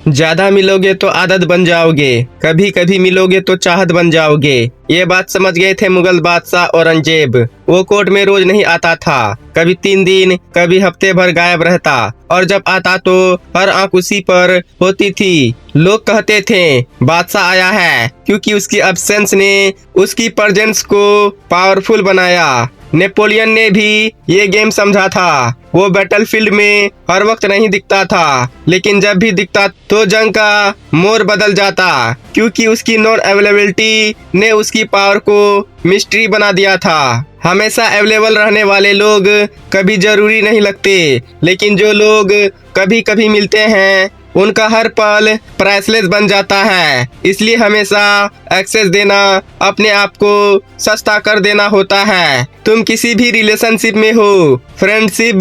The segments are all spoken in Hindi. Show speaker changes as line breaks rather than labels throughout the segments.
ज्यादा मिलोगे तो आदत बन जाओगे, कभी कभी मिलोगे तो चाहत बन जाओगे। ये बात समझ गए थे मुगल बादशाह औरंगजेब। वो कोर्ट में रोज नहीं आता था, कभी 3 दिन कभी हफ्ते भर गायब रहता, और जब आता तो हर आंख उसी पर होती थी। लोग कहते थे बादशाह आया है, क्योंकि उसकी अब्सेंस ने उसकी प्रेजेंस को पावरफुल बनाया। नेपोलियन ने भी ये गेम समझा था। वो बैटलफील्ड में हर वक्त नहीं दिखता था, लेकिन जब भी दिखता तो जंग का मोड़ बदल जाता, क्योंकि उसकी नॉन अवेलेबिलिटी ने उसकी पावर को मिस्ट्री बना दिया था। हमेशा अवेलेबल रहने वाले लोग कभी जरूरी नहीं लगते, लेकिन जो लोग कभी कभी मिलते हैं उनका हर पल प्राइसलेस बन जाता है। इसलिए हमेशा एक्सेस देना अपने आप को सस्ता कर देना होता है। तुम किसी भी रिलेशनशिप में हो, फ्रेंडशिप,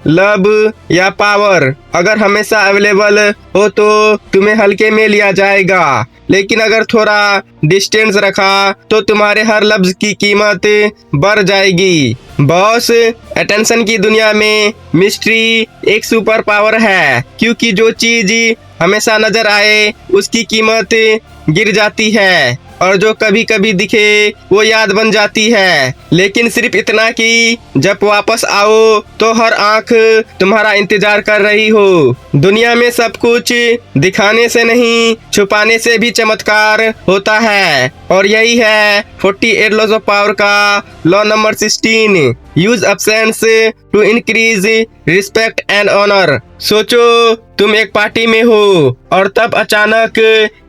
लव या पावर, अगर हमेशा अवेलेबल हो तो तुम्हें हल्के में लिया जाएगा, लेकिन अगर थोड़ा डिस्टेंस रखा तो तुम्हारे हर लफ्ज की कीमत बढ़ जाएगी। बॉस, अटेंशन की दुनिया में मिस्ट्री एक सुपर पावर है, क्योंकि जो चीज हमेशा नजर आए उसकी कीमत गिर जाती है, और जो कभी कभी दिखे वो याद बन जाती है। लेकिन सिर्फ इतना कि जब वापस आओ तो हर आंख तुम्हारा इंतजार कर रही हो। दुनिया में सब कुछ दिखाने से नहीं, छुपाने से भी चमत्कार होता है, और यही है 48 लॉज ऑफ पावर का law number 16। Use absence to increase respect and honour. सोचो तुम एक पार्टी में हो और तब अचानक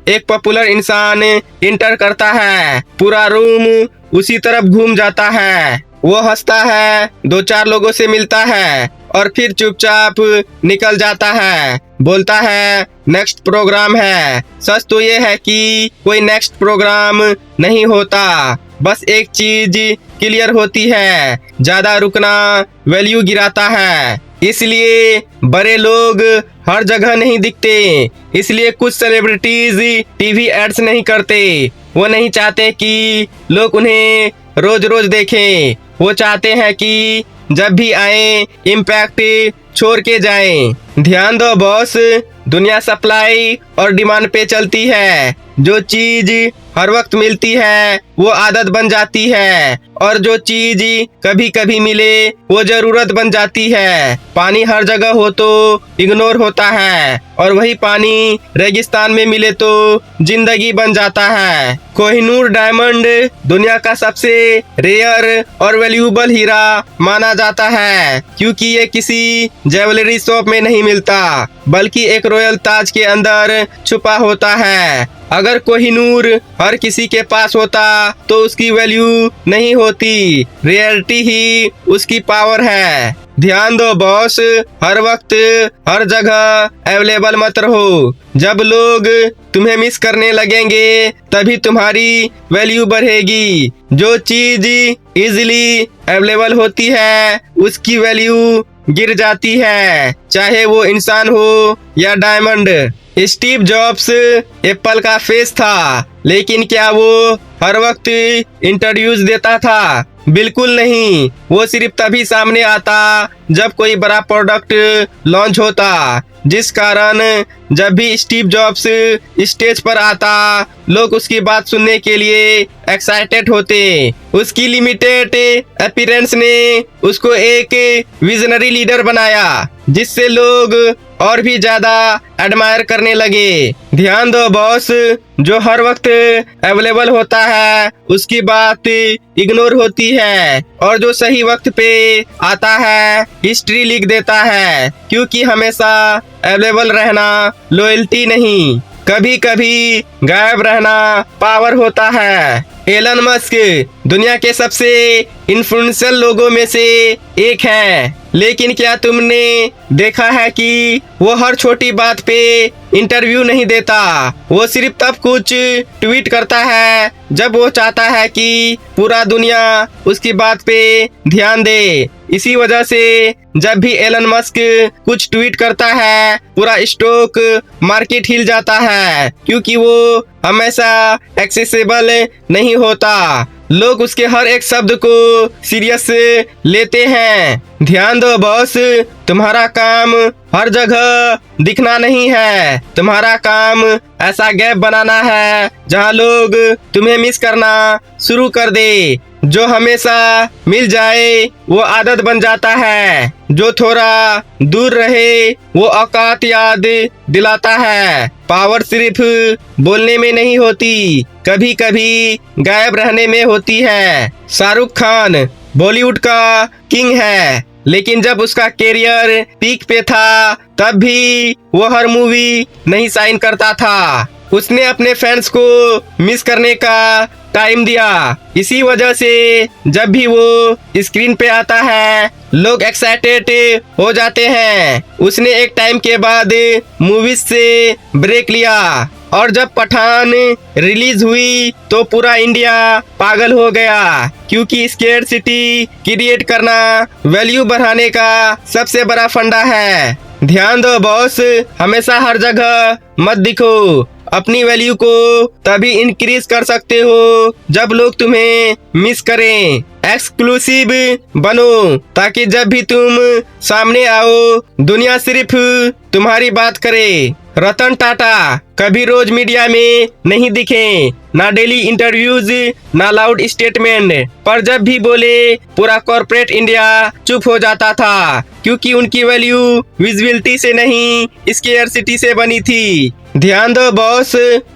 एक पॉपुलर इंसान इंटर करता है। पूरा रूम उसी तरफ घूम जाता है। वो हंसता है, 2-4 लोगों से मिलता है और फिर चुपचाप निकल जाता है। बोलता है नेक्स्ट प्रोग्राम है। सच तो ये है कि कोई नेक्स्ट प्रोग्राम नहीं होता, बस एक चीज क्लियर होती है, ज्यादा रुकना वैल्यू गिराता है। इसलिए बड़े लोग हर जगह नहीं दिखते। इसलिए कुछ सेलिब्रिटीज टीवी एड्स नहीं करते। वो नहीं चाहते कि लोग उन्हें रोज रोज देखें। वो चाहते हैं कि जब भी आए इम्पैक्ट छोड़ के जाएं। ध्यान दो बॉस, दुनिया सप्लाई और डिमांड पे चलती है। जो चीज हर वक्त मिलती है वो आदत बन जाती है, और जो चीज कभी कभी मिले वो जरूरत बन जाती है। पानी हर जगह हो तो इग्नोर होता है, और वही पानी रेगिस्तान में मिले तो जिंदगी बन जाता है। कोहिनूर डायमंड दुनिया का सबसे रेयर और वैल्यूएबल हीरा माना जाता है, क्योंकि ये किसी ज्वेलरी शॉप में नहीं मिलता, बल्कि एक रॉयल ताज के अंदर छुपा होता है। अगर कोहिनूर हर किसी के पास होता तो उसकी वैल्यू नहीं होती। रियलिटी ही उसकी पावर है। ध्यान दो बॉस, हर वक्त हर जगह अवेलेबल मत रहो। जब लोग तुम्हें मिस करने लगेंगे तभी तुम्हारी वैल्यू बढ़ेगी। जो चीज इजीली अवेलेबल होती है उसकी वैल्यू गिर जाती है, चाहे वो इंसान हो या डायमंड। स्टीव जॉब्स एप्पल का फेस था, लेकिन क्या वो हर वक्त इंटरव्यूज देता था? बिल्कुल नहीं। वो सिर्फ तभी सामने आता जब कोई बड़ा प्रोडक्ट लॉन्च होता, जिस कारण जब भी स्टीव जॉब्स स्टेज पर आता लोग उसकी बात सुनने के लिए एक्साइटेड होते। उसकी लिमिटेड अपीयरेंस ने उसको एक विजनरी लीडर बनाया, जिससे लोग और भी ज्यादा एडमायर करने लगे। ध्यान दो बॉस, जो हर वक्त अवेलेबल होता है उसकी बात इग्नोर होती है, और जो सही वक्त पे आता है हिस्ट्री लिख देता है, क्योंकि हमेशा अवेलेबल रहना लॉयल्टी नहीं, कभी कभी गायब रहना पावर होता है। एलन मस्क दुनिया के सबसे इन्फ्लुएंशियल लोगों में से एक है, लेकिन क्या तुमने देखा है कि वो हर छोटी बात पे इंटरव्यू नहीं देता? वो सिर्फ तब कुछ ट्वीट करता है जब वो चाहता है कि पूरा दुनिया उसकी बात पे ध्यान दे। इसी वजह से जब भी एलन मस्क कुछ ट्वीट करता है पूरा स्टॉक मार्केट हिल जाता है, क्योंकि वो हमेशा एक्सेसिबल नहीं होता। लोग उसके हर एक शब्द को सीरियस लेते हैं। ध्यान दो बॉस, तुम्हारा काम हर जगह दिखना नहीं है। तुम्हारा काम ऐसा गैप बनाना है जहाँ लोग तुम्हें मिस करना शुरू कर दे। जो हमेशा मिल जाए वो आदत बन जाता है। जो थोड़ा दूर रहे वो औकात याद दिलाता है। पावर सिर्फ बोलने में नहीं होती, कभी कभी गायब रहने में होती है। शाहरुख खान बॉलीवुड का किंग है, लेकिन जब उसका कैरियर पीक पे था तब भी वो हर मूवी नहीं साइन करता था। उसने अपने फैंस को मिस करने का टाइम दिया। इसी वजह से जब भी वो स्क्रीन पे आता है लोग एक्साइटेड हो जाते हैं। उसने एक टाइम के बाद मूवीज से ब्रेक लिया और जब पठान रिलीज हुई तो पूरा इंडिया पागल हो गया, क्योंकि स्केयर सिटी क्रिएट करना वैल्यू बढ़ाने का सबसे बड़ा फंडा है। ध्यान दो बॉस, हमेशा हर जगह मत दिखो। अपनी वैल्यू को तभी इंक्रीज कर सकते हो जब लोग तुम्हें मिस करें। एक्सक्लूसिव बनो ताकि जब भी तुम सामने आओ दुनिया सिर्फ तुम्हारी बात करे। रतन टाटा कभी रोज मीडिया में नहीं दिखे, ना डेली इंटरव्यूज ना लाउड स्टेटमेंट, पर जब भी बोले पूरा कॉर्पोरेट इंडिया चुप हो जाता था, क्योंकि उनकी वैल्यू विजिबिलिटी से नहीं स्केयरसिटी से बनी थी। ध्यान दो बॉस,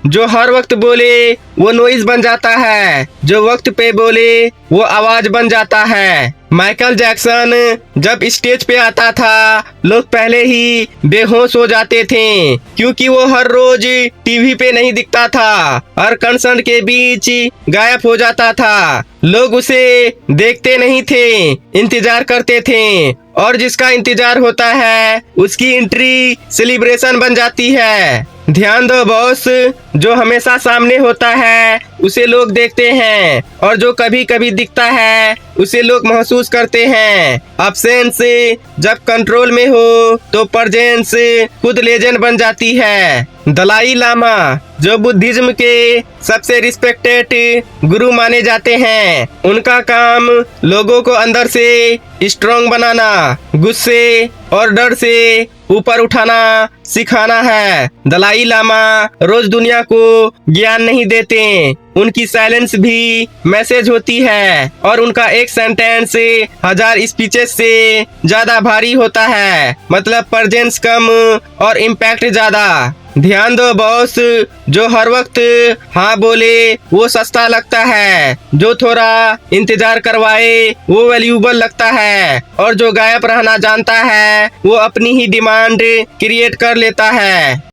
जो हर वक्त बोले वो नॉइज बन जाता है, जो वक्त पे बोले वो आवाज बन जाता है। माइकल जैक्सन जब स्टेज पे आता था लोग पहले ही बेहोश हो जाते थे, क्योंकि वो हर रोज टीवी पे नहीं दिखता था, हर कंसर्ट के बीच गायब हो जाता था। लोग उसे देखते नहीं थे, इंतजार करते थे, और जिसका इंतजार होता है उसकी एंट्री सेलिब्रेशन बन जाती है। ध्यान दो बॉस, जो हमेशा सामने होता है उसे लोग देखते हैं, और जो कभी कभी दिखता है उसे लोग महसूस करते हैं। अब्सेंस जब कंट्रोल में हो तो प्रेजेंस खुद लेजेंड बन जाती है। दलाई लामा जो बुद्धिज्म के सबसे रिस्पेक्टेड गुरु माने जाते हैं, उनका काम लोगों को अंदर से स्ट्रॉन्ग बनाना, गुस्से और डर से ऊपर उठाना सिखाना है। दलाई लामा रोज दुनिया को ज्ञान नहीं देते, उनकी साइलेंस भी मैसेज होती है, और उनका एक सेंटेंस 1000 स्पीचेस से ज्यादा भारी होता है। मतलब प्रेजेंस कम और इम्पैक्ट ज्यादा। ध्यान दो बॉस, जो हर वक्त हाँ बोले वो सस्ता लगता है, जो थोड़ा इंतजार करवाए वो वैल्यूबल लगता है, और जो गायब रहना जानता है वो अपनी ही डिमांड क्रिएट कर लेता है।